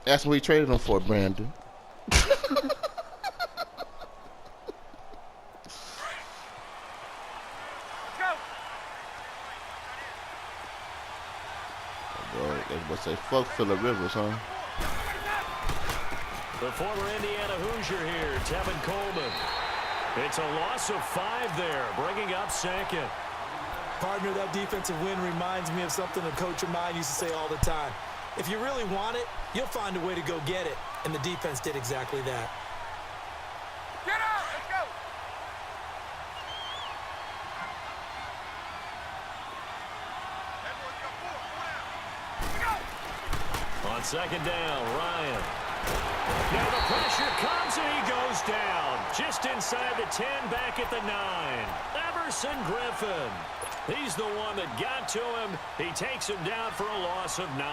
That's what we traded him for, Brandon. What's that? Fuck Phillip Rivers, huh? The former Indiana Hoosier here, Tevin Coleman. It's a loss of 5 there, bringing up second. Partner, that defensive win reminds me of something a coach of mine used to say all the time. If you really want it, you'll find a way to go get it. And the defense did exactly that. Get out! Let's go! On second down, Ryan. Now the pressure comes and he goes down. Just inside the 10, back at the 9. Everson Griffin. He's the one that got to him. He takes him down for a loss of 9.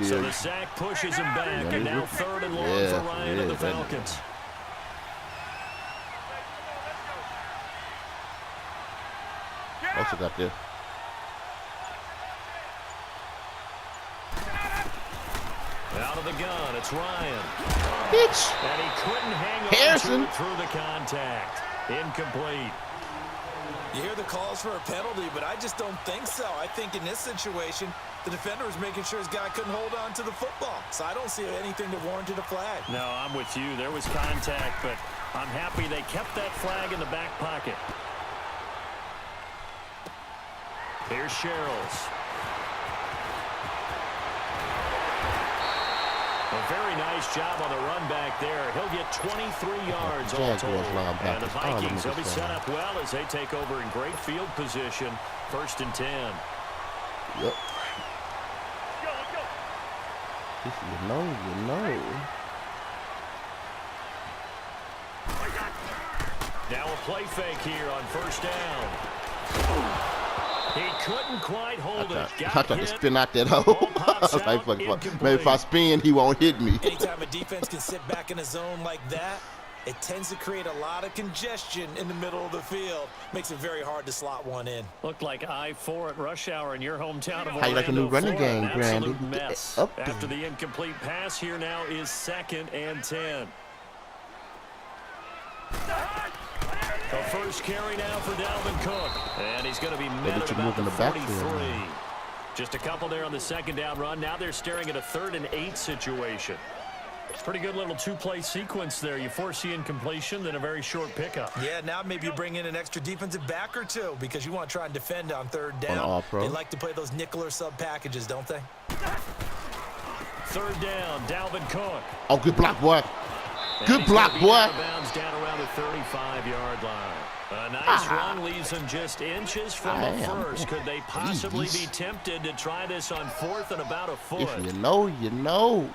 So the sack pushes him back, and now 3rd and long for Ryan and the Falcons. Also got there. Out of the gun, it's Ryan. Bitch. And he couldn't hang Harrison on to it through the contact. Incomplete. You hear the calls for a penalty, but I just don't think so. I think in this situation, the defender was making sure his guy couldn't hold on to the football. So I don't see anything that warranted a flag. No, I'm with you. There was contact, but I'm happy they kept that flag in the back pocket. Here's Sherrills. A very nice job on the run back there. He'll get 23 yards all total. And the Vikings will be set up well as they take over in great field position. 1st and 10. Yep. If you know, you know. Now a play fake here on 1st down. He couldn't quite hold it. I thought to spin out that hole. I was like, fuck, maybe if I spin, he won't hit me. Anytime a defense can sit back in a zone like that, it tends to create a lot of congestion in the middle of the field. Makes it very hard to slot one in. Looked like I-4 at rush hour in your hometown of Orlando. How you like a new running game, Brandon? Absolute mess. After the incomplete pass, here now is 2nd and 10. The first carry now for Dalvin Cook. And he's going to be met at about the 43. Just a couple there on the 2nd down run. Now they're staring at a 3rd and 8 situation. Pretty good little 2-play sequence there. You force the incompletion, then a very short pickup. Yeah, now maybe you bring in an extra defensive back or 2 because you want to try and defend on 3rd down. They like to play those nickel or sub packages, don't they? 3rd down, Dalvin Cook. Oh, good block, boy. Good block, boy. Down around the 35-yard line. A nice run leaves them just inches from the first. Could they possibly be tempted to try this on 4th and about a foot? If you know, you know.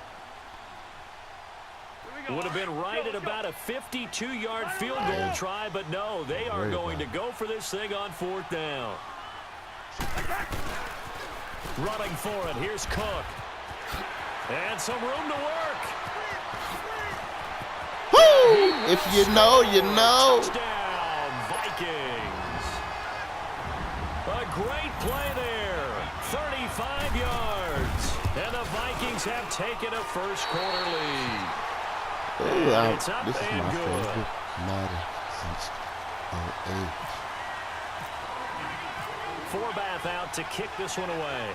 Would have been right at about a 52-yard field goal try, but no, they are going to go for this thing on 4th down. Running for it, here's Cook. And some room to work. Woo! If you know, you know. Touchdown, Vikings. A great play there. 35 yards. And the Vikings have taken a first-quarter lead. Ooh, it's up this is and my good. favorite Madden since 08. Forbath out to kick this one away.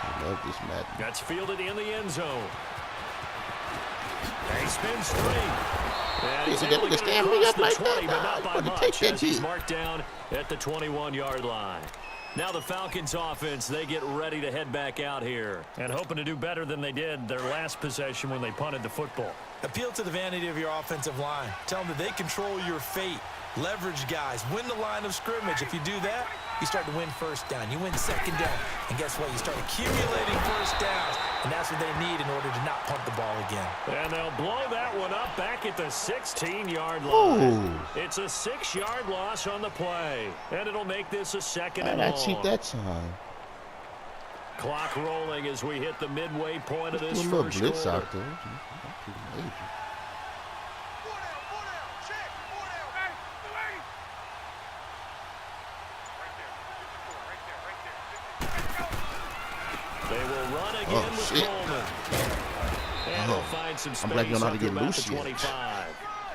I love this Madden. That's fielded in the end zone. He spins straight. And he's able to get it across the 20, but not by much, as he's marked down at the 21-yard line. Now the Falcons offense, they get ready to head back out here and hoping to do better than they did their last possession when they punted the football. Appeal to the vanity of your offensive line. Tell them that they control your fate. Leverage guys. Win the line of scrimmage. If you do that, you start to win 1st down. You win 2nd down. And guess what? You start accumulating 1st downs. And that's what they need in order to not punt the ball again. And they'll blow that one up back at the 16-yard line. Ooh. It's a 6-yard loss on the play. And it'll make this a 2nd and I long. cheat that time. Clock rolling as we hit the midway point of this a little first blitz quarter. out there. And he'll find some space I'm glad you don't know how to up to get about loose the yet. 25.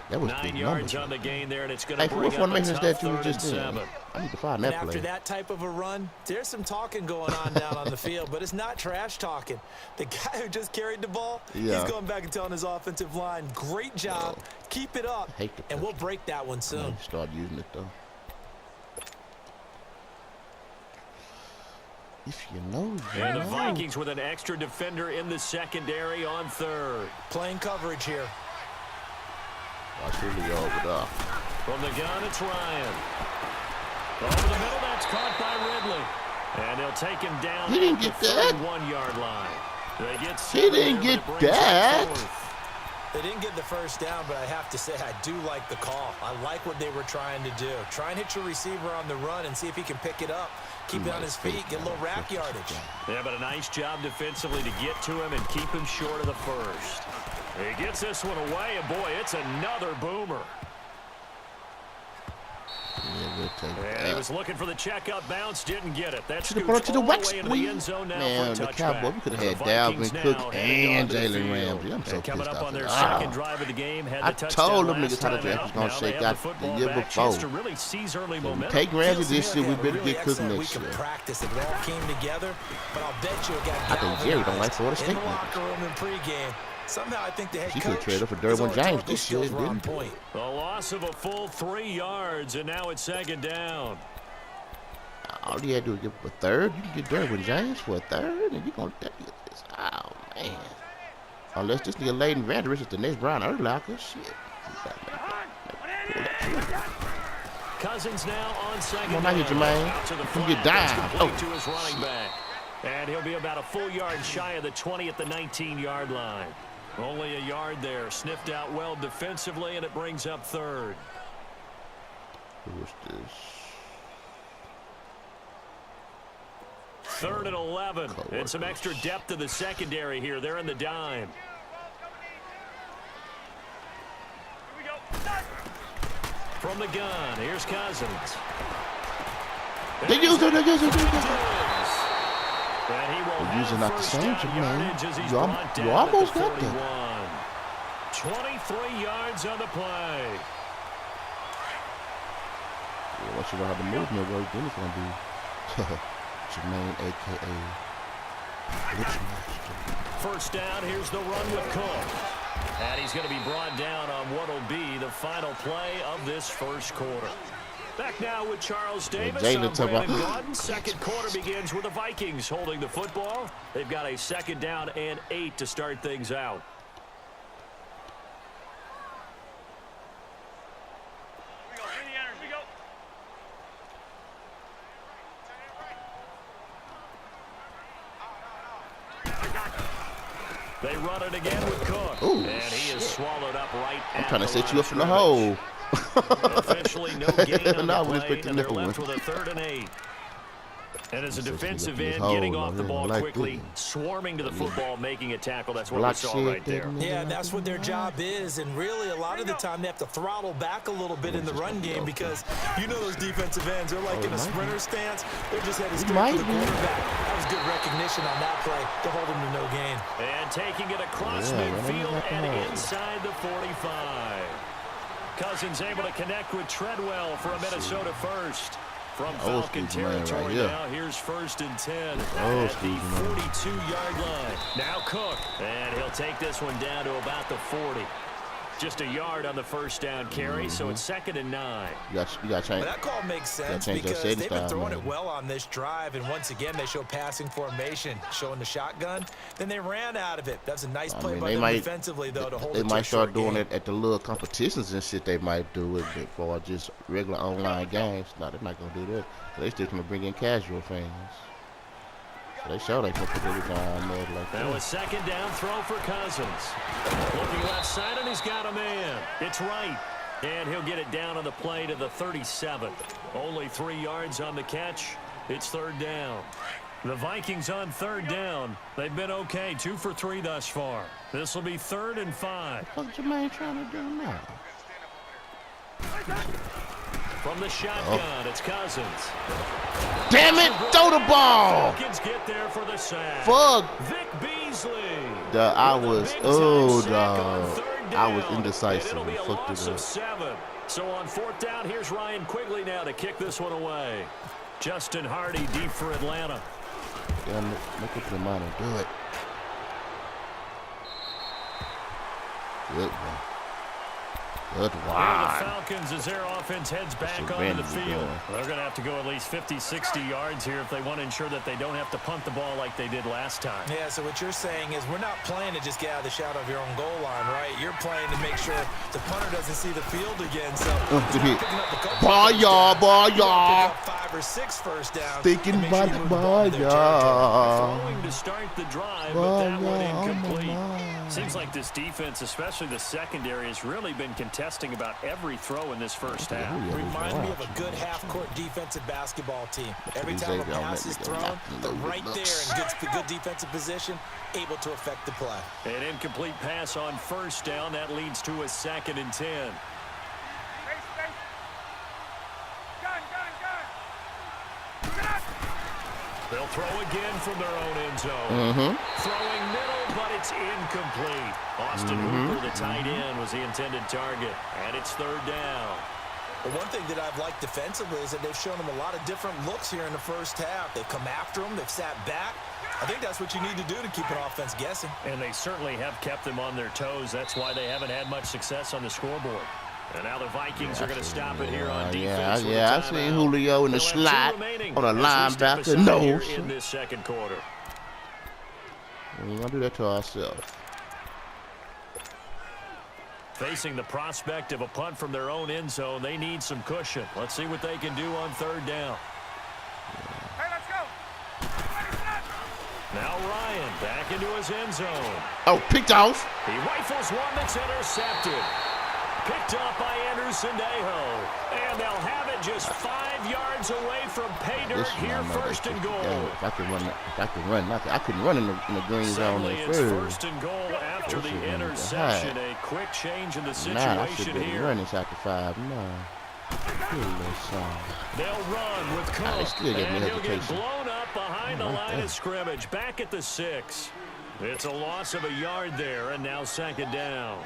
That was 9 big yards numbers. on the gain there, and it's going to Hey, bring which up one a makes tough that you were 3rd just and in? 7. I need to find And that after play. that type of a run, there's some talking going on down on the field, but it's not trash talking. The guy who just carried the ball, he's going back and telling his offensive line, great job, keep it up, and we'll break that one soon. Start using it, though. If you know, you And know. the Vikings with an extra defender in the secondary on 3rd. Playing coverage here. Watch really over there. From the gun, it's Ryan. Over the middle, that's caught by Ridley. And they'll take him down He didn't at get the that. 31-yard line. They get He didn't there, get but it brings up that. 4th. They didn't get the first down, but I have to say I do like the call. I like what they were trying to do. Try and hit your receiver on the run and see if he can pick it up. Keep it on his feet, get a little rack yardage. Yeah, but a nice job defensively to get to him and keep him short of the first. He gets this one away, and boy, it's another boomer. Yeah, we'll take And that. he was looking for the check-up bounce, didn't get it. That Should have brought scoots it to all the the wax way into the squeeze. end zone now Man, for a the touchback. Cowboys, we could have had The Dalvin Vikings Cook now heading and onto the Jalen field. Ramsey. I'm so And coming pissed up off on their at second that. drive of the game, had I the touchdown told them last niggas how the time draft out. was gonna Now shake they have out the football the year back, before. chance to really seize early momentum. Take Ramsey Feels this to year, me we like better really get Cook excellent next week year. of practice. It all came together, but I'll bet you it got I think Jerry don't like Florida in State the niggas. locker room in pregame. Somehow I think the head She could coach trade up for his Derwin James rhetorical this year, skills were on didn't he? point. A loss of a full 3 yards, and now it's 2nd down. All you had to do is give up a 3rd. You can get Derwin James for a 3rd, and you're going to take this. Oh, man. Unless this nigga Leighton Vander Esch is the next Brian Urlacher. Shit. Cousins now on 2nd Come on, now, down. Jermaine. Out to the You flat. get That's down. complete Oh, to his running back. And he'll be about a full yard shy of the 20 at the 19-yard line. Only a yard there. Sniffed out well defensively, and it brings up 3rd. Who is this? 3rd and 11. And some extra depth to the secondary here. They're in the dime. From the gun, here's Cousins. They use it. And he will They're using have not the first same, down Jermaine. yardage as he's You brought almost down at the got 41. that. 23 yards on the play. Yeah, once you know how the movement works, then it's going to be Jermaine, a.k.a. Blitzmaster. First down, here's the run with Cook. And he's going to be brought down on what will be the final play of this first quarter. Back now with Charles Davis. Jalen I'm took Brandon off. Gordon. Second quarter begins with the Vikings holding the football. They've got a 2nd down and 8 to start things out. They run it again with Cook. Ooh, and he is swallowed up right I'm at trying to the set line you of up in the scrimmage. hole. Officially no gain on No, the we play, expect and they're another left one. with a 3rd and 8. And as a He says he defensive looked in his end, getting hole, off the yeah, ball like quickly, this. swarming to the football, making a tackle. That's what we Block saw shit, right there. didn't he? Yeah, that's what their job is, and really a lot of the time they have to throttle back a little bit in the run game because you know those defensive ends, they're like in a sprinter stance. They're just headed straight for the quarterback. That was good recognition on that play to hold him to no gain. And taking it across Yeah, midfield running and back inside the 45. Cousins able to connect with Treadwell for a Minnesota first. From Old Falcon school man right territory here. now, here's 1st and 10 Old at school the man. 42-yard line. Now Cook, and he'll take this one down to about the 40. Just a yard on the first down carry, so it's 2nd and 9. You got to change. Well, that call makes sense change that because safety they've been style, throwing man. it well on this drive, and once again they show passing formation, showing the shotgun. Then they ran out of it. That's a nice play by them defensively, though, to hold They it to might a short start doing game. it at the little competitions and shit. They might do it for just regular online games. No, they're not gonna do that. They still gonna bring in casual fans. So they show they can put everything on there like Now a that. 2nd down throw for Cousins. Looking left side, and he's got a man. It's right. And he'll get it down on the play to the 37. Only 3 yards on the catch. It's 3rd down. The Vikings on 3rd down. They've been okay, 2 for 3 thus far. This will be 3rd and 5. What's Jermaine trying to do now? From the shotgun, it's Cousins. Damn it! Throw the ball! Falcons get there for the sack. Fuck! Vic B I was, oh, dog. I was indecisive and fucked it up. 7. So on 4th down, here's Ryan Quigley now to kick this one away. Justin Hardy deep for Atlanta. Yeah, make up your mind and do it. Good one. Good The one. Falcons, as their offense heads back onto the field. They're going to have to go at least 50, 60 yards here if they want to ensure that they don't have to punt the ball like they did last time. Yeah, so what you're saying is we're not playing to just get out of the shadow of your own goal line, right? You're playing to make sure the punter doesn't see the field again. So Good hit. Ball y'all, ball y'all. 5 or 6 first downs. Thinking about the ball y'all. Throwing to start the drive, but that one incomplete. Seems like this defense, especially the secondary, has really been contesting about every throw in this first half. Remind me of a good half-court defensive basketball team. Every time a pass is thrown, they're right there in good defensive position, able to affect the play. An incomplete pass on first down. That leads to a 2nd and 10. They'll throw again from their own end zone. Throwing middle, but it's incomplete. Austin Hooper, the tight end, was the intended target. And it's 3rd down. Well, one thing that I've liked defensively is that they've shown them a lot of different looks here in the first half. They've come after them. They've sat back. I think that's what you need to do to keep an offense guessing. And they certainly have kept them on their toes. That's why they haven't had much success on the scoreboard. And now the Vikings are going to stop it here on defense. I see Julio in the slot on a linebacker. No. In this second quarter. We're going to do that to ourselves. Facing the prospect of a punt from their own end zone, they need some cushion. Let's see what they can do on 3rd down. Hey, let's go. Now Ryan back into his end zone. Oh, picked off. He rifles one that's intercepted. Picked up by Anderson-Dejo. And they'll have it just 5 yards away from pay dirt here, 1st and goal. If I could run, I couldn't run in the green zone Suddenly at it's first. 1st and goal after the interception. A quick change in the situation I should be here. running inside the 5. No. They'll run with Cook, and he'll get blown up behind the line of scrimmage. Back at the 6. It's a loss of a yard there, and now 2nd down.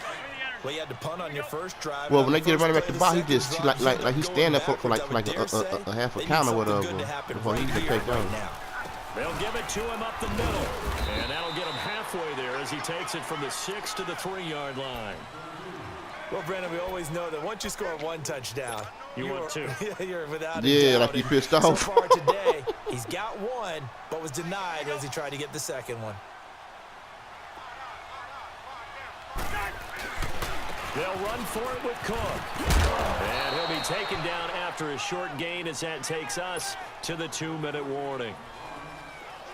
Well, you had to punt on your first drive. Well, when they get running back the ball, he just like he's standing there for like a half a count or whatever before he can take off. They'll give it to him up the middle, and that'll get him halfway there as he takes it from the 6 to the 3-yard line. Well, Brandon, we always know that once you score 1 touchdown, you want 2. You're without a doubt. Like you pissed off. So far today, he's got 1, but was denied as he tried to get the 2nd one. They'll run for it with Cook. And he'll be taken down after a short gain as that takes us to the 2-minute warning.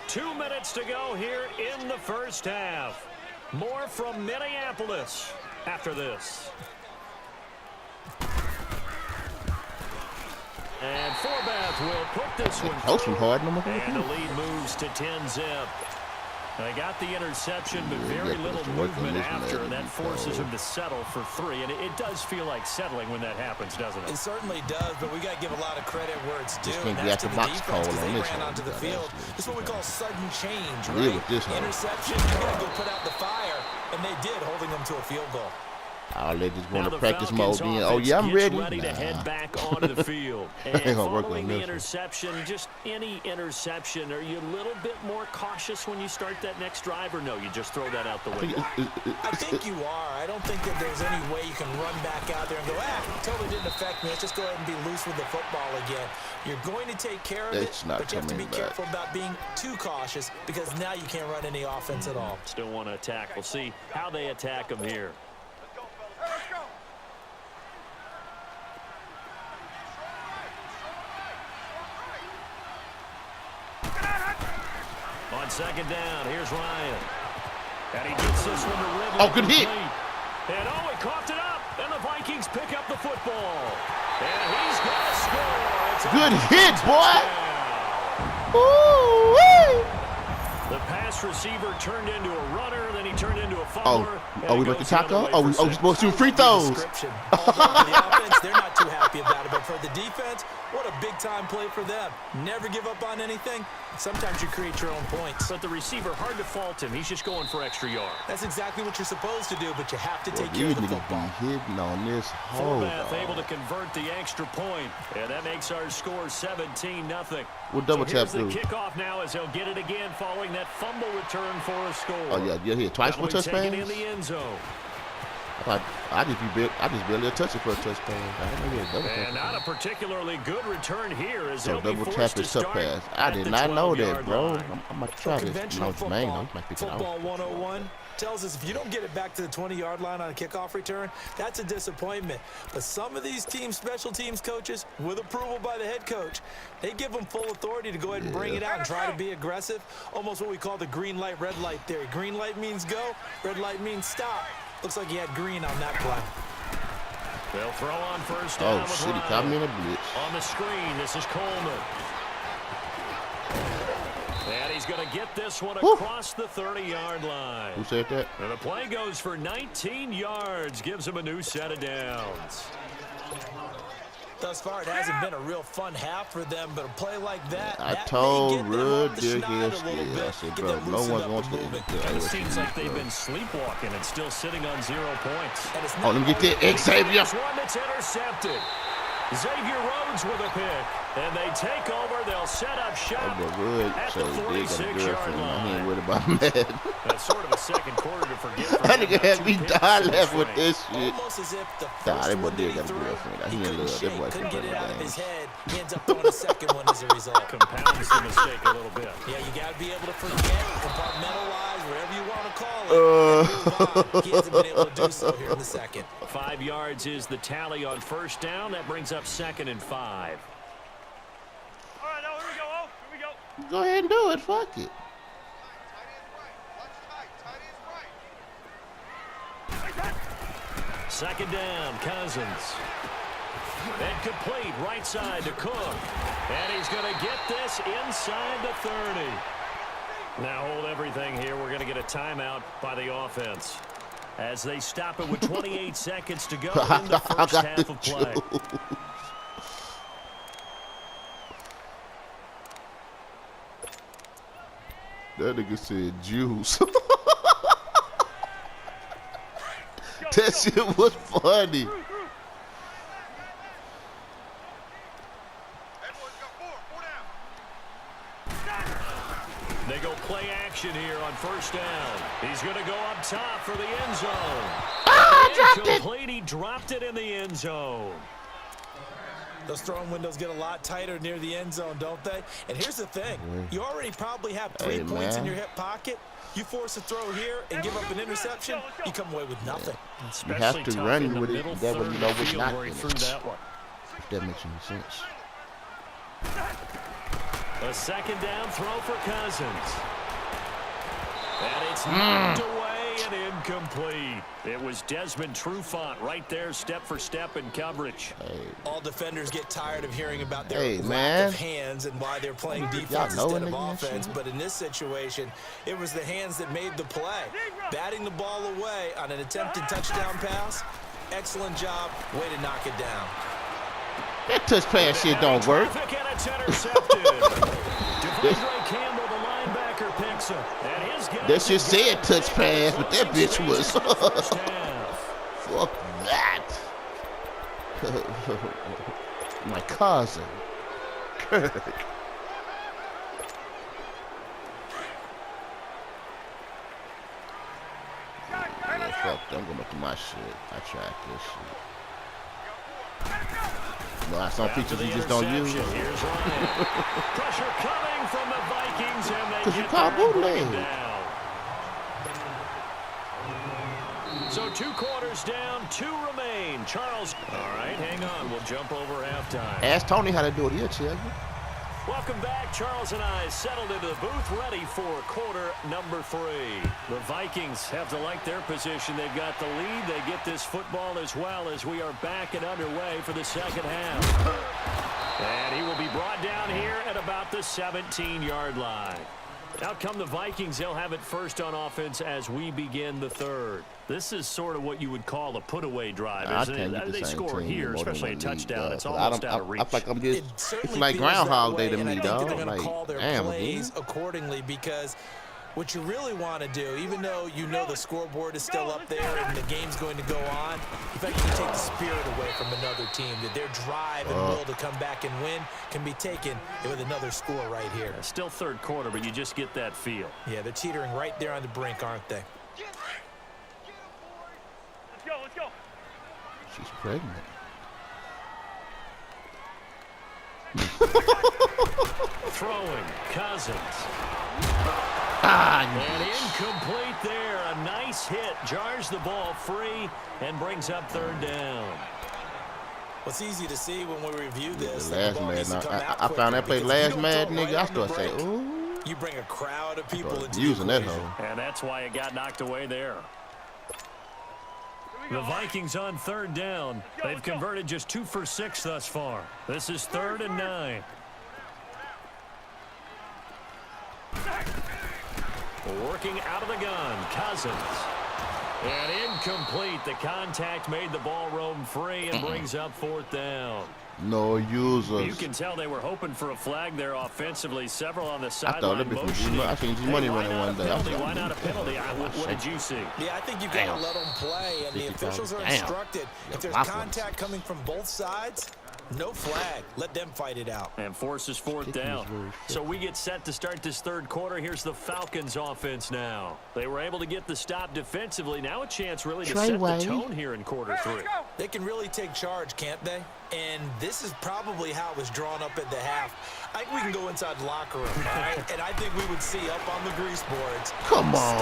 2 minutes to go here in the first half. More from Minneapolis after this. And Forbath will put this one through. And the lead moves to 10-zip. They got the interception, but very little movement after, and that forces him to settle for 3. And it does feel like settling when that happens, doesn't it? It certainly does, but we got to give a lot of credit where it's due. And that's to the defense because they ran onto the field. This is what we call sudden change, right? Interception, you got to go put out the fire, and they did, holding them to a field goal. I'll let this go into practice mode. Oh, yeah, I'm ready. To head back onto the field. And following the interception, just any interception, are you a little bit more cautious when you start that next drive, or no, you just throw that out the window? I think you are. I don't think that there's any way you can run back out there and go, totally didn't affect me. Let's just go ahead and be loose with the football again. You're going to take care of it, but you have to be careful about being too cautious because now you can't run any offense at all. Still want to attack. We'll see how they attack them here. On 2nd down, here's Ryan. And he gets this one to Ridley. Oh, good hit. And he coughed it up. And the Vikings pick up the football. And he's going to score. Good hit, boy. The pass this receiver turned into a runner, then he turned into a fumbler. We make the tackle? Oh, we supposed to shoot free throws. Although for the offense, they're not too happy about it, but for the defense, what a big-time play for them. Never give up on anything. Sometimes you create your own points. But the receiver, hard to fault him. He's just going for extra yard. That's exactly what you're supposed to do, but you have to take care of the football. Hitting on this hole. Forbath able to convert the extra point, and that makes our score 17-0. We'll double tap through. through. The kickoff now as he'll get it again following that fumble return for a score. Oh yeah, here twice for touchdown. In the end zone. I just barely a touch it for a touchdown. And not a particularly good return here as so double tap his tough pass. I did not know that, bro. I'm about to try this. Conventional football 101 tells us if you don't get it back to the 20-yard line on a kickoff return, that's a disappointment. But some of these special teams coaches, with approval by the head coach, they give them full authority to go ahead and bring it out and try to be aggressive. Almost what we call the green light, red light theory. Green light means go, red light means stop. Looks like he had green on that play. They'll throw on first down. Oh, shit, he caught me in a blitz. On the screen, this is Coleman. And he's going to get this one across the 30-yard line. Who said that? And the play goes for 19 yards, gives him a new set of downs. Thus far, it hasn't been a real fun half for them, but a play like that, I told Rudd I said, bro, no one wants to. It seems like they've been sleepwalking and still sitting on 0 points. Oh, let me get that Xavier. One that's intercepted. Xavier Rhodes with a pick, and they take over. They'll set up shop at the 46-yard line. He ain't worried about Madden. That's sort of a second quarter to forget. That nigga had me die laughing with this shit. Almost as if the Nah, first that boy one did he got a threw, girlfriend. He he in couldn't love. shake, That boy couldn't get it out of games. his head. He ends up throwing a second one as a result. Compounds the mistake a little bit. Yeah, you got to be able to forget, compartmentalize, whatever you want to call it. And move on. He hasn't been able to do so here in the second. 5 yards is the tally on first down. That brings up 2nd and 5. All right, now here we go. Oh, here we go. Go ahead and do it. Fuck it. Second down, Cousins. And complete, right side to Cook. And he's going to get this inside the 30. Now hold everything here. We're going to get a timeout by the offense as they stop it with 28 seconds to go in the first half of play. That nigga said juice. That shit was funny. They go play action here on first down. He's going to go up top for the end zone. Dropped it. He dropped it in the end zone. Those throwing windows get a lot tighter near the end zone, don't they? And here's the thing. You already probably have 3 points in your hip pocket. You force a throw here and give up an interception, you come away with nothing. You have to run with it. That way you know what's not in it. That one. If that makes any sense. A second down throw for Cousins. And it's knocked away and incomplete. It was Desmond Trufant right there, step for step in coverage. Hey. All defenders get tired of hearing about their lack of hands and why they're playing defense instead of offense. But in this situation, it was the hands that made the play. Batting the ball away on an attempted touchdown pass. Excellent job. Way to knock it down. That touch pass shit don't work. That shit said touch pass, but that bitch was. Fuck that. My cousin. Kirk. Yeah, fuck that. I'm going back to my shit. I tried this shit. Well, some features you just don't use. Pressure coming from the Vikings, and they Because you call bootleg. So 2 quarters down, 2 remain. Charles, all right, hang on. We'll jump over halftime. Ask Tony how to do it. He'll tell you. Welcome back. Charles and I settled into the booth, ready for quarter number 3. The Vikings have to like their position. They've got the lead. They get this football as well as we are back and underway for the second half. And he will be brought down here at about the 17-yard line. Out come the Vikings. They'll have it first on offense as we begin the third. This is sort of what you would call a put-away drive, isn't it? They score here, especially a touchdown. It's almost out of reach. I feel like I'm just, it's like Groundhog Day to me, dog. They're going to call their damn, plays accordingly, because what you really want to do, even though you know the scoreboard is still up there and the game's going to go on, in fact, you can take the spirit away from another team, that their drive and will to come back and win can be taken with another score right here. Yeah, still third quarter, but you just get that feel. Yeah, they're teetering right there on the brink, aren't they? Let's go, let's go. She's pregnant. Throwing, Cousins. And incomplete there. A nice hit. Jars the ball free and brings up third down. What's easy to see when we review this, last Madden, I found that play last Madden, nigga. I started saying, ooh. You bring a crowd of people into using that hoe. And that's why it got knocked away there. The Vikings on third down. They've converted just 2 for 6 thus far. This is 3rd and 9. Working out of the gun, Cousins. And incomplete. The contact made the ball roam free and brings up 4th down. No users. You can tell they were hoping for a flag there offensively. Several on the I sideline. thought it'd be from I seen G-Money running one day. Why not a penalty? What did you see? Yeah, I think you've got to let them play, and the officials are instructed. If there's contact coming from both sides, no flag. Let them fight it out. And forces 4th down. So we get set to start this third quarter. Here's the Falcons offense now. They were able to get the stop defensively. Now a chance really to set the tone here in quarter 3. They can really take charge, can't they? And this is probably how it was drawn up at the half. I think we can go inside the locker room, all right? And I think we would see up on the grease boards. Come on.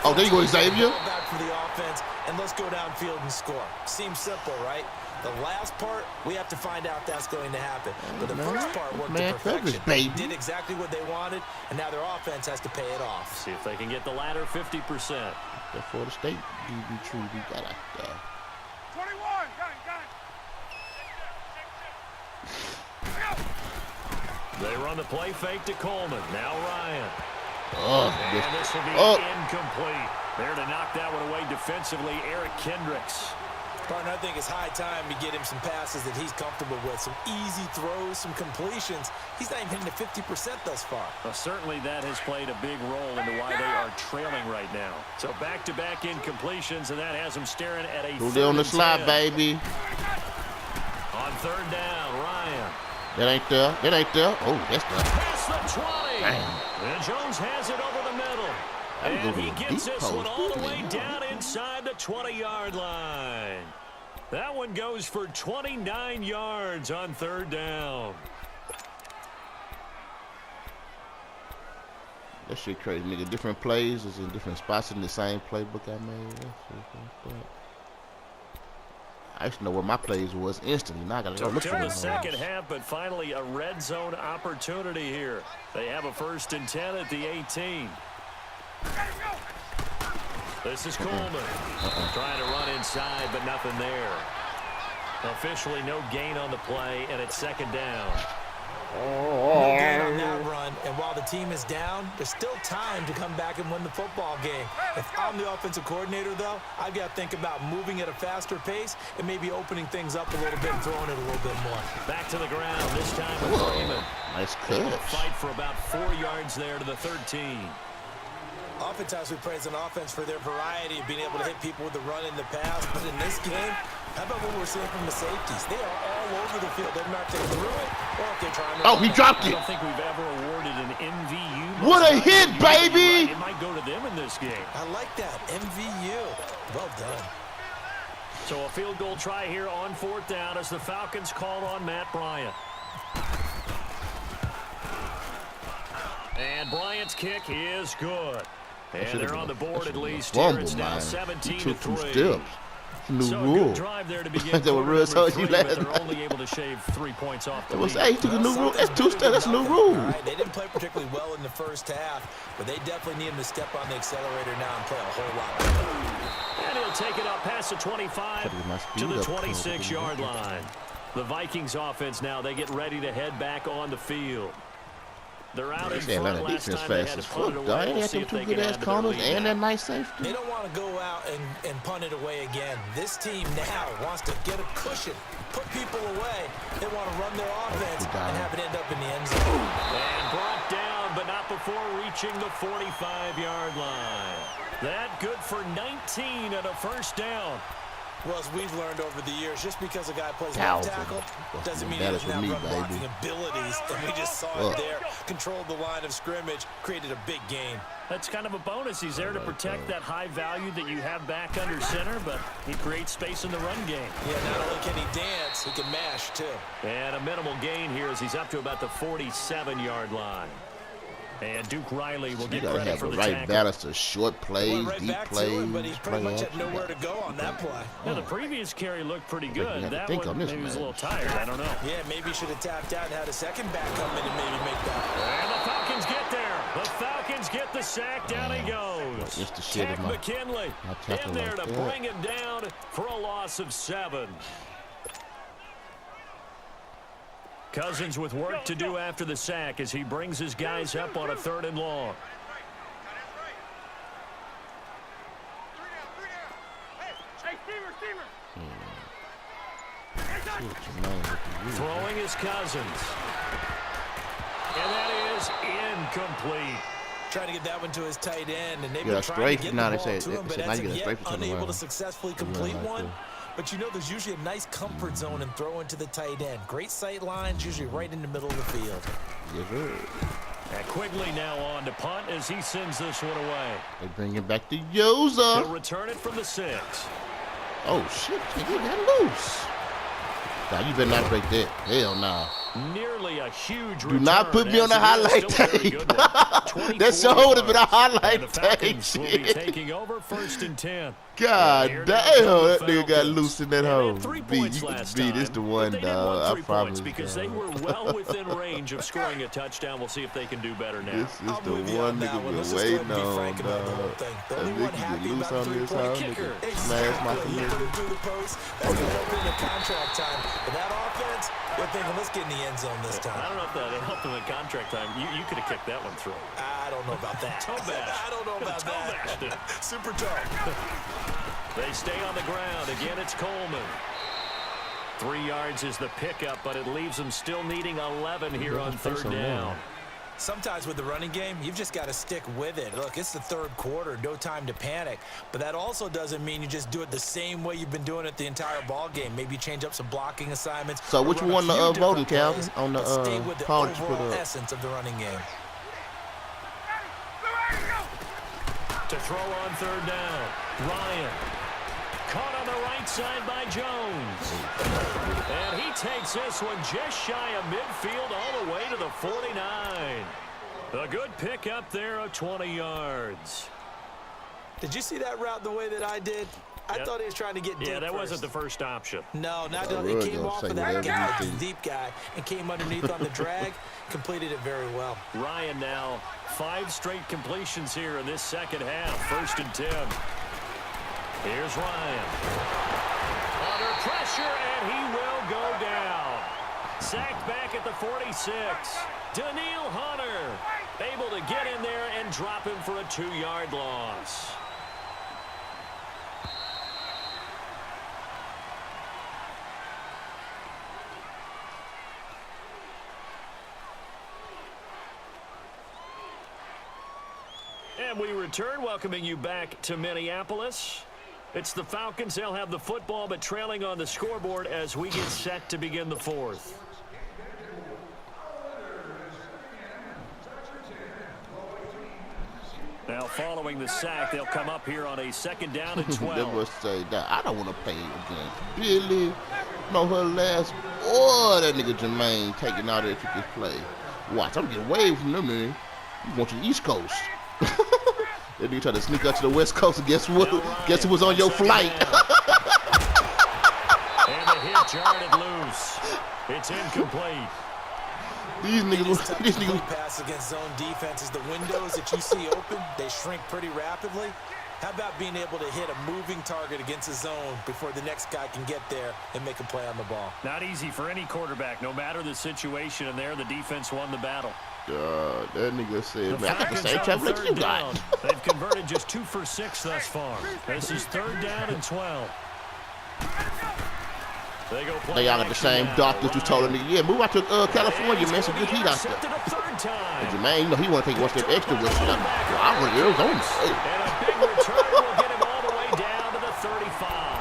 Oh, there you go, Xavier. Back for the offense, and let's go downfield and score. Seems simple, right? The last part, we have to find out that's going to happen. But the first part worked to perfection. They did exactly what they wanted, and now their offense has to pay it off. See if they can get the latter 50%. The Florida State DB tree we got out there. 21, got it. They run the play fake to Coleman. Now Ryan. And this will be incomplete. There to knock that one away defensively, Eric Kendricks. Partner, I think it's high time to get him some passes that he's comfortable with. Some easy throws, some completions. He's not even hitting the 50% thus far. Well, certainly that has played a big role into why they are trailing right now. So back-to-back incompletions, and that has them staring at a third on the slide, baby. On third down, Ryan. That ain't there. That ain't there. Oh, that's there. Past the 20. And Jones has it over the middle. And he gets this one all the way down inside the 20-yard line. That one goes for 29 yards on third down. That shit crazy, nigga. Different plays is in different spots in the same playbook I made. I used to know where my plays was instantly. Now I gotta go look for them. Till the second half, but finally a red zone opportunity here. They have a 1st and 10 at the 18. This is Coleman trying to run inside, but nothing there. Officially no gain on the play, and it's 2nd down. No gain on that run, and while the team is down, there's still time to come back and win the football game. If I'm the offensive coordinator, though, I've got to think about moving at a faster pace and maybe opening things up a little bit and throwing it a little bit more. Back to the ground, this time with Freeman. Nice catch. Fight for about 4 yards there to the 13. Oftentimes we praise an offense for their variety of being able to hit people with the run in the pass, but in this game, how about what we're seeing from the safeties? They are all over the field. They're not getting through it, or if they're trying to... Oh, he dropped it! I don't think we've ever awarded an MVU. What a hit, baby! It might go to them in this game. I like that. MVU. Well done. So a field goal try here on 4th down as the Falcons call on Matt Bryant. And Bryant's kick is good. And they're on the board at least here. It's now 17-3. New rule. Drive there to begin that was real told you last night. They're only able to shave 3 points off the lead. He took a new rule. That's a new rule. Right. They didn't play particularly well in the first half, but they definitely need him to step on the accelerator now and play a whole lot better. And he'll take it up past the 25 to the 26-yard line. The Vikings offense now, they get ready to head back on the field. They're out in They front Atlanta last defense time they fast had as to punt fuck, it dog. away. They We'll had see them if two they good can ass add to their corners lead and now. that nice safety. They don't want to go out and punt it away again. This team now wants to get a cushion, put people away. They want to run their offense and have it end up in the end zone. And brought down, but not before reaching the 45-yard line. That good for 19 and a first down. Well, as we've learned over the years, just because a guy plays Thousand. left tackle doesn't mean he That is doesn't have for me, run blocking baby. abilities. And we just saw it there. Controlled the line of scrimmage, created a big gain. That's kind of a bonus. He's there to protect that high value that you have back under center, but he creates space in the run game. Yeah, not only can he dance, he can mash, too. And a minimal gain here as he's up to about the 47-yard line. And Duke Riley will You get gotta credit have for the the right tackle. balance of short plays, Went right deep back to plays, him, but he pretty much had action. nowhere to go on that play. Now, the previous carry looked pretty you good. have to That think one, on this, maybe he was a man. little tired. I don't know. Yeah, maybe he should have tapped out and had a second back come in and maybe make that. And the Falcons get there. The Falcons get the sack. Down he goes. It's the shit Tech in my- McKinley my tackle in there like to that. bring him down for a loss of 7. Cousins with work to do after the sack as he brings his guys up on a 3rd and long. Throwing is Cousins. And that is incomplete. Trying to get that one to his tight end, and they've Yeah, been trying strafe. to get Now the they ball say- to him, they but say now as you of get a yet, strafe to turn unable around. to successfully Turn around complete like one. that. But you know there's usually a nice comfort zone and throw into the tight end. Great sight lines, usually right in the middle of the field. Yes, sir. And Quigley now on to punt as he sends this one away. They bring it back to He'll Yoza. return it from the 6. Oh, shit. Can't get that loose. Nah, you better not break that. Hell nah. Nearly a huge Do not put me on the highlight tape. That should have been a highlight tape. Will be taking over 1st and 10. God Here damn, now come the that nigga got Falcons. loose in that And they hole. had 3 B, points you last can B, this time, the but one, they didn't dog. want I 3 points promise. because dog. they were well within range of scoring a touchdown. We'll see if they can do better now. This is I'm the with you one on that nigga one. Let's been just go ahead waiting and be on, frank about the whole dog. thing. The That only one nigga happy get loose about on the this three-point hoe, kicker. nigga. Smash my Exactly. He put commitment. it through the post. That's going to open in the contract time. But that offense, they're thinking, let's get in the end zone this I time. don't know if that helped them in contract time. You could have kicked that one through. I don't know about that. Toe bash. I don't know about Toe bashed it. that. Super toe. They stay on the ground. Again, it's Coleman. 3 yards is the pickup, but it leaves them still needing 11 here on 3rd down. Sometimes with the running game, you've just got to stick with it. Look, it's the 3rd quarter, no time to panic. But that also doesn't mean you just do it the same way you've been doing it the entire ball game. Maybe you change up some blocking assignments. So or which run a one few the different voting, Calvin, plays, on the but stay with the poll that you put overall up? essence of the running game. To throw on 3rd down, Ryan. Caught on the right side by Jones. And he takes this one just shy of midfield all the way to the 49. A good pickup there of 20 yards. Did you see that route the way that I did? I Yep. thought he was trying to get deep Yeah, that first. wasn't the first option. No, not I it was came gonna off say of that whatever guy, you the think. deep guy, and came underneath on the drag, completed it very well. Ryan now 5 straight completions here in this second half. 1st and 10. Here's Ryan. Under pressure, and he will go down. Sacked back at the 46. Daniil Hunter able to get in there and drop him for a 2-yard loss. And we return, welcoming you back to Minneapolis. It's the Falcons. They'll have the football, but trailing on the scoreboard as we get set to begin the 4th. Now, following the sack, they'll come up here on a 2nd down and 12. That was say that I don't want to play against Billy. No, her last. Oh, that nigga Jermaine taking out that kick play. Watch, I'm getting away from them, man. You want your East Coast. That nigga try to sneak out to the West Coast, and guess what? Guess who was on your flight? And the hit jarred loose. It's incomplete. These It is niggas, tough these to play niggas. pass against zone defenses. The windows that you see open, they shrink pretty rapidly. How about being able to hit a moving target against a zone before the next guy can get there and make a play on the ball? Not easy for any quarterback, no matter the situation, and there the defense won the battle. That nigga said, The man, I got the Falcons same on traffic third you down. got. They've converted just 2 for 6 thus far. This is 3rd down and 12. They go play They all got the action same now. doctors who told him, yeah, move out to California, man. Some good heat out there. Intercepted a 3rd time. And Jermaine, you know, he want to take one step extra with you. Well, I want Arizona. Hey. And a big return will get him all the way down to the 35.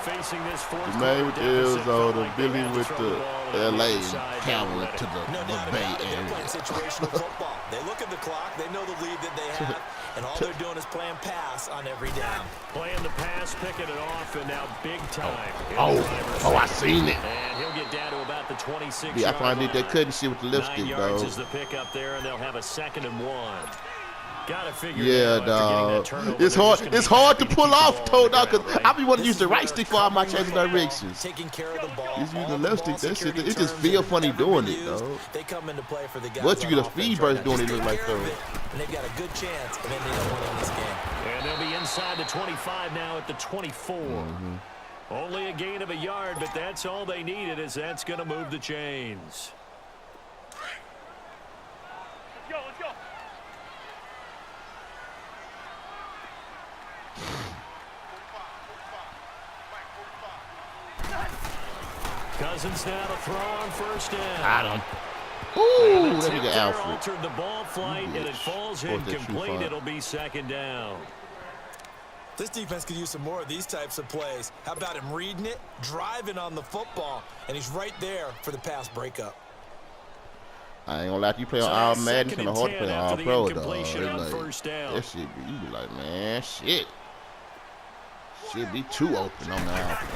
Facing this 4th Jermaine with Arizona, like Billy with the LA, Cameron to No the doubt Bay about it. They're Area. playing situational football. They look at the clock. They know the lead that they have. And all they're doing is playing pass on every down. Playing the pass, picking it off, and now big time. Oh, I seen it. And he'll get down to about the 26 Yeah, I yard finally did line. that couldn't see with the 9 lipstick, yards dog. is the pick up there, and they'll have a 2nd and 1. Gotta figure Yeah, it out after getting that dog. turnover, It's they're hard. just gonna It's be hard happy to pull keep the off, ball toe, on the dog. ground, Cause right? I be wanting to use This the is right where stick for all my covering chances the football, directions. taking care of the ball. He's using all the the left ball stick. That shit, security it just terms feel that funny have ever doing been it, used, dog. They come into play for the guys. But you on get a offense speed right burst now. doing Just it, look take like, care of though. it, and they've got a good chance of ending up winning this game. And they'll be inside the 25 now at the 24. Only a gain of a yard, but that's all they needed, as that's going to move the chains. Let's go, let's go. Cousins now to throw on 1st down. I don't. Ooh, And the that tip nigga there Alfred. altered the ball flight, and it falls Fourth and two, incomplete. fine. It'll be 2nd down. This defense could use some more of these types of plays. How about him reading it, driving on the football, and he's right there for the pass breakup. I ain't gonna lie to you, play on So all that's Madden, 2nd kind of and hard to 10 play on after all the pro, dog. incompletion on Like, 1st down. that shit, you be like, man, shit. Shit be too open on the offense.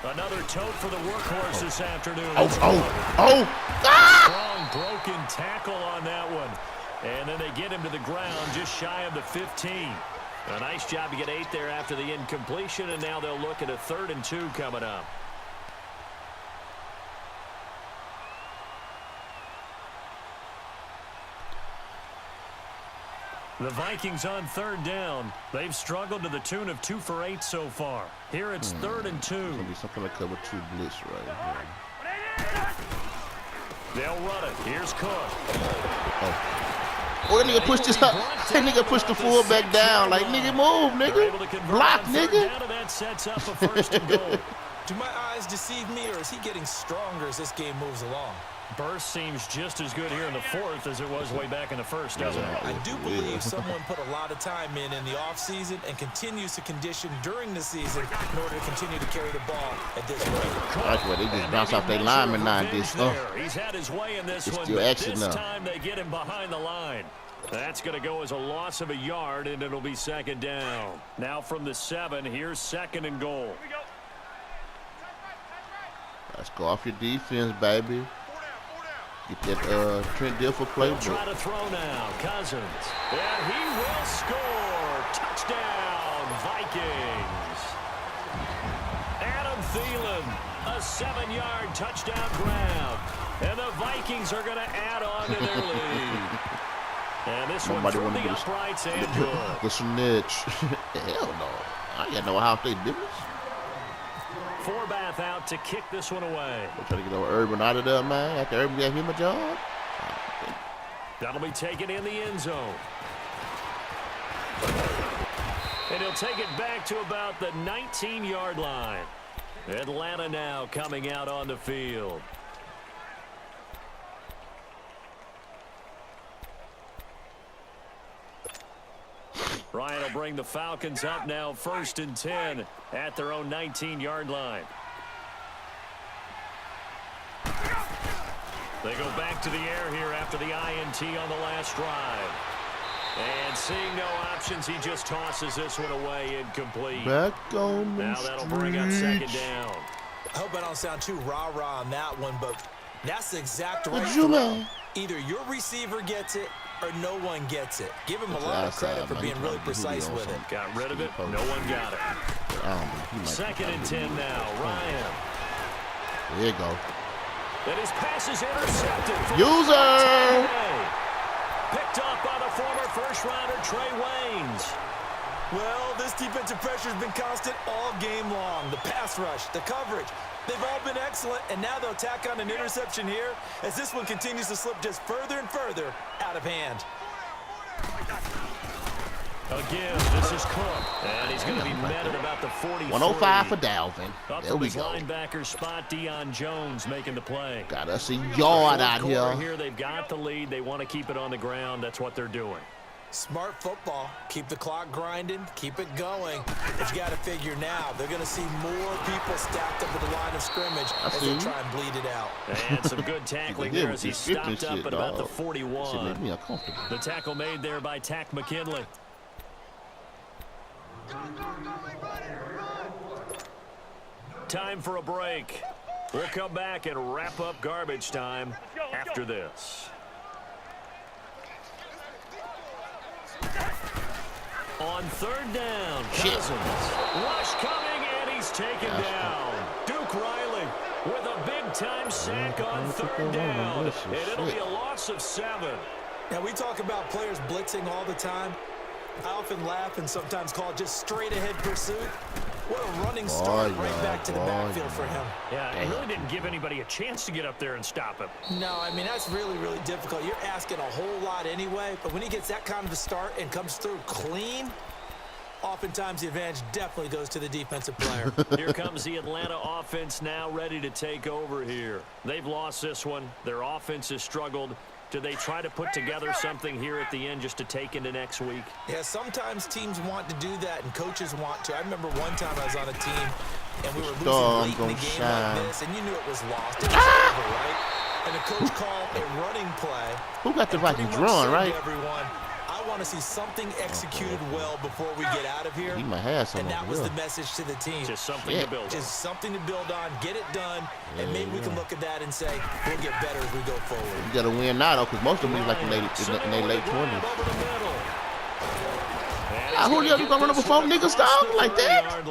Another tote for the workhorse this afternoon. Oh! Ah! Strong broken tackle on that one. And then they get him to the ground just shy of the 15. A nice job to get 8 there after the incompletion, and now they'll look at a 3rd and 2 coming up. The Vikings on 3rd down. They've struggled to the tune of 2 for 8 so far. Here it's 3rd and 2. Gonna be something like cover 2 blitz right here. They'll run it. Here's Cook. Oh, that nigga pushed his that nigga pushed the fullback down. Like, nigga, move, They're able to nigga. convert Block, on 3rd nigga. down, and that sets up a 1st and goal. Do my eyes deceive me, or is he getting stronger as this game moves along? Burst seems just as good here in the 4th as it was way back in the 1st, doesn't it? I do believe someone put a lot of time in the offseason and continues to condition during the season in order to continue to carry the ball at this rate. That's why they just bounce off their lineman now and this. He's had his way in this It's one, still but action this now. time they get him behind the line. That's going to go as a loss of a yard, and it'll be 2nd down. Now from the 7, here's 2nd and goal. Here we go. Let's go off your defense, baby. Get that Trent Dilfer playbook. Try to throw now. Cousins. And he will score. Touchdown, Vikings. Adam Thielen, a 7-yard touchdown grab. And the Vikings are going to add on to their lead. And this one Nobody through wanna the be the- uprights and good. The snitch. Hell no. I ain't got no Ohio State business. Forbath out to kick this one away. I'm trying to get old Urban out of there, man. After Urban gave him a job. That'll be taken in the end zone. And he'll take it back to about the 19-yard line. Atlanta now coming out on the field. Ryan will bring the Falcons up now 1st and 10 at their own 19-yard line. They go back to the air here after the INT on the last drive. And seeing no options, he just tosses this one away incomplete. Back on the Now that'll bring up 2nd down. I hope I don't sound too rah-rah on that one, but that's the exact right What you throw. mean? Either your receiver gets it or no one gets it. Give him a That's lot of outside, credit for man. being He really trying to get precise on with it. something. Got rid of it. No one got it. He might 2nd and 10 now. Ryan. There you go. And his pass is intercepted. User! Picked up by the former first-rounder Trey Waynes. Well, this defensive pressure has been constant all game long. The pass rush, the coverage, They've all been excellent, and now they'll tack on an interception here as this one continues to slip just further and further out of hand. Again, this is Cook, and he's going to be met at about the 43. 105 for Dalvin. Up There from we his go. linebacker spot, Deion Jones making the play. Got us a yard out Fourth here. They've got the lead. They want to keep it on the ground. That's what they're doing. Smart football. Keep the clock grinding. Keep it going. But you got to figure now, they're going to see more people stacked up at the line of scrimmage as they try and bleed it out. And some good tackling there as he stopped up at about the 41. Shit made me uncomfortable. The tackle made there by Tack McKinley. Time for a break. We'll come back and wrap up garbage time after this. On third down, Cousins. Rush coming, and he's taken down. Duke Riley with a big-time sack on third down. And it'll be a loss of 7. Now, we talk about players blitzing all the time. I often laugh and sometimes call it just straight-ahead pursuit. What a running start right back to the backfield for him. Yeah, it really didn't give anybody a chance to get up there and stop him. No, I mean, that's really, really difficult. You're asking a whole lot anyway, but when he gets that kind of a start and comes through clean, oftentimes the advantage definitely goes to the defensive player. Here comes the Atlanta offense now ready to take over here. They've lost this one. Their offense has struggled. Do they try to put together something here at the end just to take into next week? Yeah, sometimes teams want to do that and coaches want to. I remember one time I was on a team and we were losing late in the game like this, and you knew it was lost. It was over, right? And the coach called a running play. Who got the Vikings run, right? Everyone, I want to see something executed well before we get out of here. He might have some. And that was the message to the team. Just something to build on. Just something to build on, get it done, and maybe we can look at that and say, we'll get better as we go forward. You got to win now, though, because most of them is like in their late 20s. Who you going to run over 4 niggas, dog? Like that?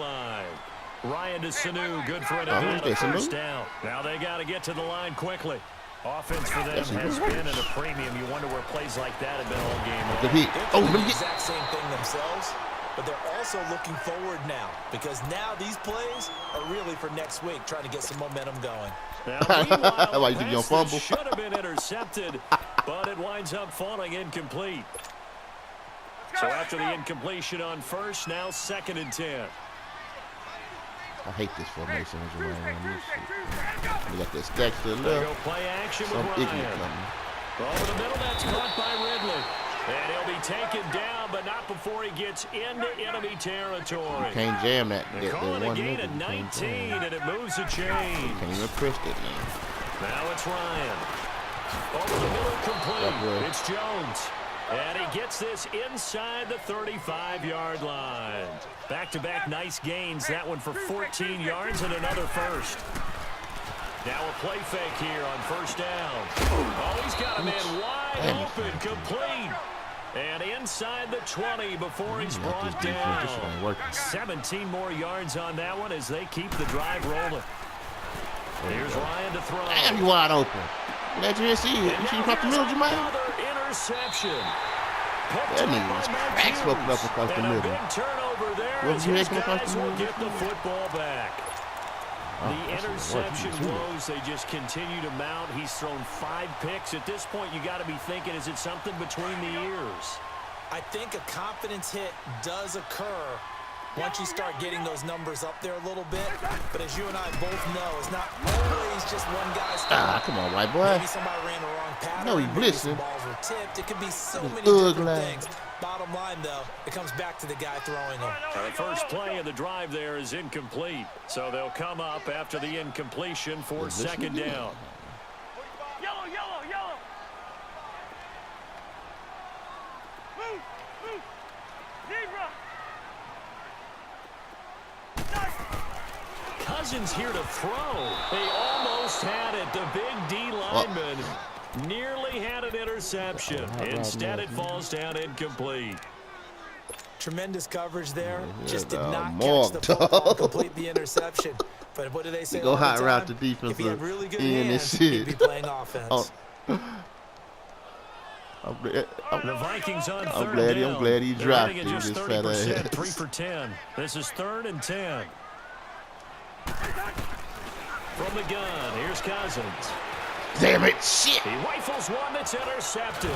Ryan to Sanu, good for an first down. Now they got to get to the line quickly. Offense for them has been at a premium. You wonder where plays like that have been all game long. They're doing the exact same thing themselves, but they're also looking forward now because now these plays are really for next week, trying to get some momentum going. Now, Why you think you're gonna fumble? Should have been intercepted, but it winds up falling incomplete. So after the incompletion on first, now 2nd and 10. I hate this formation as well. We got that stack to the There go left. play action with Some ignorant Ryan. coming. Over the middle, that's caught by Ridley. And he'll be taken down, but not before he gets into enemy territory. You can't jam that. They're calling a gain at 19, and it moves a chain. Can't even press that man. Now it's Ryan. Over the middle, complete. It's Jones. And he gets this inside the 35-yard line. Back-to-back nice gains. That one for 14 yards and another first. Now a play fake here on first down. Oh, he's got a man wide open, complete. And inside the 20 before he's brought down. 17 more yards on that one as they keep the drive rolling. Here's Ryan to throw. Damn, you wide open. Let you see it. You see across the middle, Jermaine? Another interception. That nigga was crack smoking up across the middle. Big turnover there as his guys will get the football back. The interception woes, they just continue to mount. He's thrown 5 picks. At this point, you got to be thinking, is it something between the ears? I think a confidence hit does occur once you start getting those numbers up there a little bit. But as you and I both know, it's not always just one guy. Come on, white boy. Maybe somebody ran the wrong pattern. No, he maybe some blitzing. balls were tipped. It could be so many different things. Bottom line, though, it comes back to the guy throwing them. The first play of the drive there is incomplete. So they'll come up after the incompletion for 2nd down. Yellow, yellow, yellow. Move, move. Zebra. Cousins here to throw. They almost had it. The big D lineman nearly had an interception. Instead, it falls down incomplete. Tremendous coverage there. Just did not catch the football, complete the interception. But what do they say? Go all the high route time? the defense. If he had really good and hands, shit. he'd be playing offense. The Vikings on I'm 3rd down. I'm glad he They're dropped hitting it. at just This fat 30%, ass. 3 for 10. This is 3rd and 10. From the gun, here's Cousins. Damn it, shit. He rifles one that's intercepted.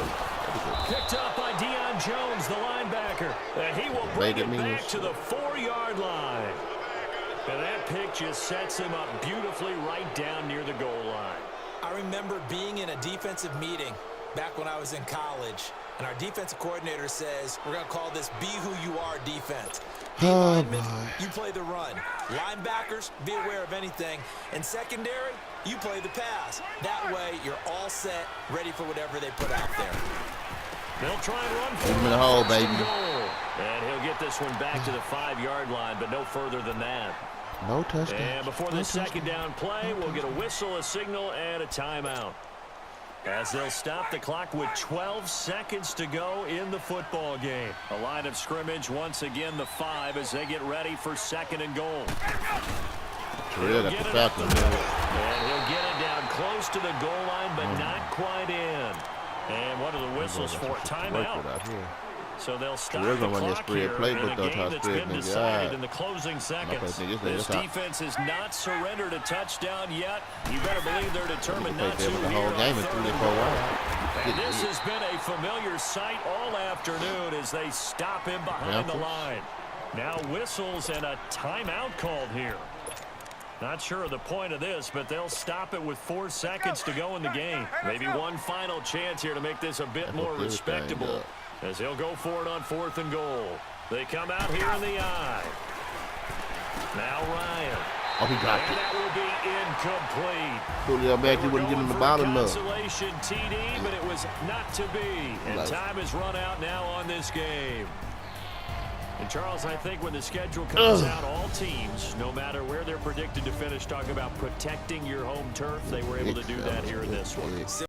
Picked up by Deion Jones, the linebacker. And he will bring it back to the 4-yard line. And that pick just sets him up beautifully right down near the goal line. I remember being in a defensive meeting back when I was in college, and our defensive coordinator says, we're going to call this Be Who You Are defense. Linemen, you play the run. Linebackers, be aware of anything. And secondary, you play the pass. That way, you're all set, ready for whatever they put out there. They'll try and run for him in the hole, baby. And he'll get this one back to the 5-yard line, but no further than that. No touchdown. And before the second down play, we'll get a whistle, a signal, and a timeout. As they'll stop the clock with 12 seconds to go in the football game. A line of scrimmage, once again, the 5 as they get ready for 2nd and goal. He'll get it up the middle. And he'll get it down close to the goal line, but not quite in. And one of the whistles for timeout. So they'll stop the clock here in a game that's been decided in the closing seconds. This defense has not surrendered a touchdown yet. You better believe they're determined not to. The whole game is 3-4 wide. And this has been a familiar sight all afternoon as they stop him behind the line. Now whistles and a timeout called here. Not sure of the point of this, but they'll stop it with 4 seconds to go in the game. Maybe one final chance here to make this a bit more respectable. As he'll go for it on 4th and goal. They come out here in the eye. Now Ryan. Oh, he got and it. that will be incomplete. Julio back, he wouldn't get him the ball enough. Consolation TD, but it was not to be. And time has run out now on this game. And Charles, I think when the schedule comes out, all teams, no matter where they're predicted to finish, talk about protecting your home turf. They were able to do that here in this one.